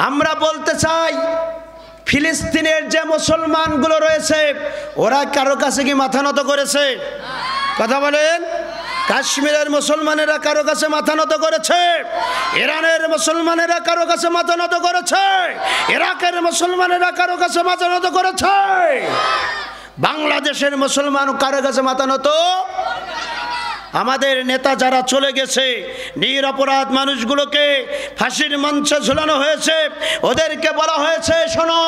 আমরা বলতে চাই, ফিলিস্তিনের যে মুসলমানগুলো রয়েছে ওরা কারো কাছে কি মাথা নত করেছে? কথা বলেন। কাশ্মীরের মুসলমানেরা কারো কাছে মাথা নত করেছে? ইরানের মুসলমানেরা কারো কাছে মাথা নত করেছে? ইরাকের মুসলমানেরা কারো কাছে মাথা নত করেছে? বাংলাদেশের মুসলমান কারো কাছে মাথা নত? আমাদের নেতা যারা চলে গেছে, নিরপরাধ মানুষগুলোকে ফাঁসির মঞ্চে ঝুলানো হয়েছে, ওদেরকে বলা হয়েছে, শোনো,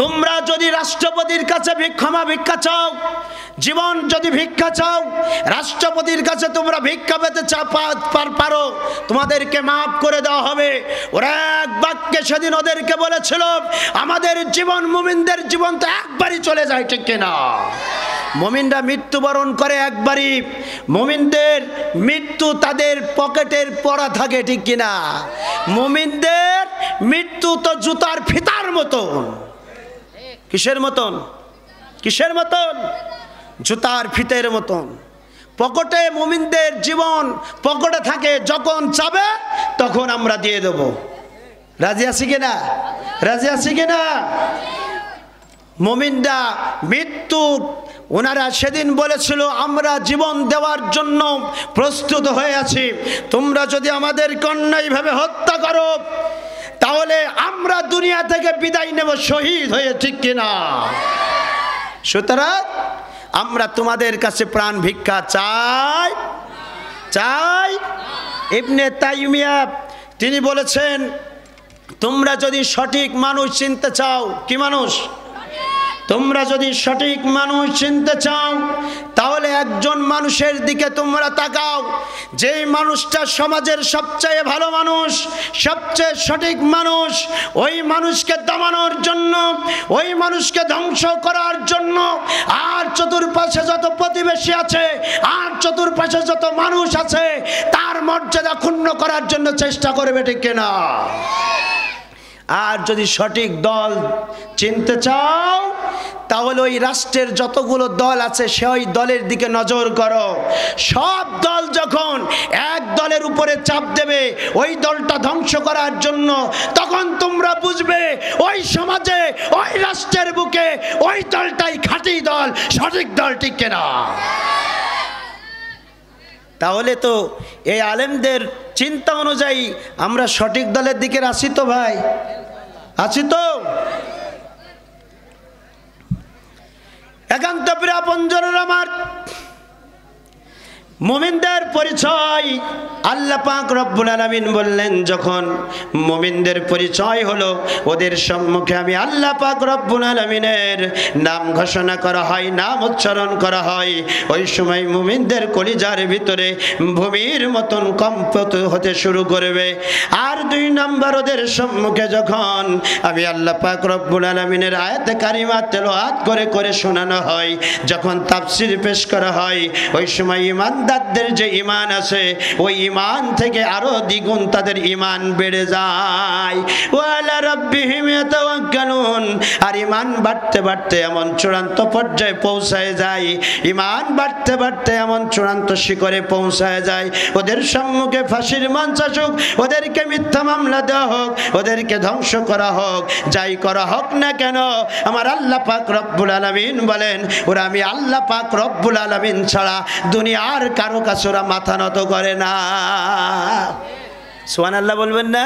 তোমরা যদি রাষ্ট্রপতির কাছে ক্ষমা ভিক্ষা চাও, জীবন যদি ভিক্ষা চাও, রাষ্ট্রপতির কাছে তোমরা ভিক্ষা পেতে পারো, তোমাদেরকে মাফ করে দেওয়া হবে। ওরা এক বাক্যে সেদিন ওদেরকে বলেছিল, আমাদের জীবন, মুমিনদের জীবন তো একবারই চলে যায়, ঠিক কিনা? মুমিনরা মৃত্যুবরণ করে একবারই, মুমিনদের মৃত্যু তাদের পকেটের পড়া থাকে, ঠিক কিনা? মুমিনদের মৃত্যু তো জুতার ফিতার মতন। কিসের মতন? কিসের মতন? জুতার ফিতের মতন। পকেটে মুমিনদের জীবন পকেটে থাকে, যখন চাবে তখন আমরা দিয়ে দেব। রাজি আছি কিনা? রাজি আছি কিনা? মুমিনরা মৃত্যু, ওনারা সেদিন বলেছিল, আমরা জীবন দেওয়ার জন্য প্রস্তুত হয়ে আছি, তোমরা যদি আমাদের অন্যায়ভাবে হত্যা করো তাহলে আমরা দুনিয়া থেকে বিদায় নেব শহীদ হয়ে, ঠিক কিনা? সুতরাং আমরা তোমাদের কাছে প্রাণ ভিক্ষা চাই, চাই। ইবনে তাইমিয়া তিনি বলেছেন, তোমরা যদি সঠিক মানুষ চিনতে চাও, কি মানুষ? তোমরা যদি সঠিক মানুষ চিনতে চাও তাহলে একজন মানুষের দিকে তোমরা তাকাও, যেই মানুষটা সমাজের সবচেয়ে ভালো মানুষ, সবচেয়ে সঠিক মানুষ, ওই মানুষকে দমানোর জন্য, ওই মানুষকে ধ্বংস করার জন্য আর চতুর্পাশে যত প্রতিবেশী আছে, আর চতুর্পাশে যত মানুষ আছে, তার মর্যাদা ক্ষুণ্ণ করার জন্য চেষ্টা করবে, ঠিক কিনা? আর যদি সঠিক দল চিনতে চাও তাহলে ওই রাষ্ট্রের যতগুলো দল আছে সেই দলের দিকে নজর করো। সব দল যখন এক দলের উপরে চাপ দেবে ওই দলটা ধ্বংস করার জন্য, তখন তোমরা বুঝবে ওই সমাজে, ওই রাষ্ট্রের বুকে ওই দলটাই খাঁটি দল, সঠিক দল, ঠিক কিনা? তাহলে তো এই আলেমদের চিন্তা অনুযায়ী আমরা সঠিক দলের দিকে আছি তো ভাই? আছি তো? একান্ত প্রিয় আপনজনের আমার, মুমিনদের পরিচয় আল্লাহ পাক রব্বুল আলামিন বললেন, যখন মুমিনদের পরিচয় হলো, ওদের সম্মুখে আমি আল্লাহ পাক রব্বুল আলামিনের নাম ঘোষণা করা হয়, নাম উচ্চারণ করা হয়, ওই সময় মুমিনদের কলিজার ভিতরে ভূমির মতন কম্প হতে শুরু করবে। আর দুই নাম্বার, ওদের সম্মুখে যখন আমি আল্লাহ পাক রব্বুল আলামিনের আয়াতে কারিমা তেলাওয়াত করে করে শোনানো হয়, যখন তাফসীর পেশ করা হয়, ওই সময় ইমানদারদের যে ঈমান আছে ওই ঈমান থেকে আরো দ্বিগুণ তাদের ঈমান বেড়ে যায়। ওয়ালা রাব্বিহিম ইয়াতাওয়াক্কালুন। আর ঈমান বাড়তে বাড়তে এমন চূড়ান্ত পর্যায়ে পৌঁছায় যায়, ঈমান বাড়তে বাড়তে এমন চূড়ান্ত শিখরে পৌঁছায় যায়, ওদের সম্মুখে ফাঁসির মঞ্চ আসুক, ওদেরকে মিথ্যা মামলা দেওয়া হোক, ওদেরকে ধ্বংস করা হোক, যাই করা হোক না কেন, আমার আল্লাহ পাক রব্বুল আলামিন বলেন, ওরা আমি আল্লাহ পাক রব্বুল আলামিন ছাড়া দুনিয়ার কারো কাছে ওরা মাথা নত করে না। সুবহানাল্লাহ বলবেন না?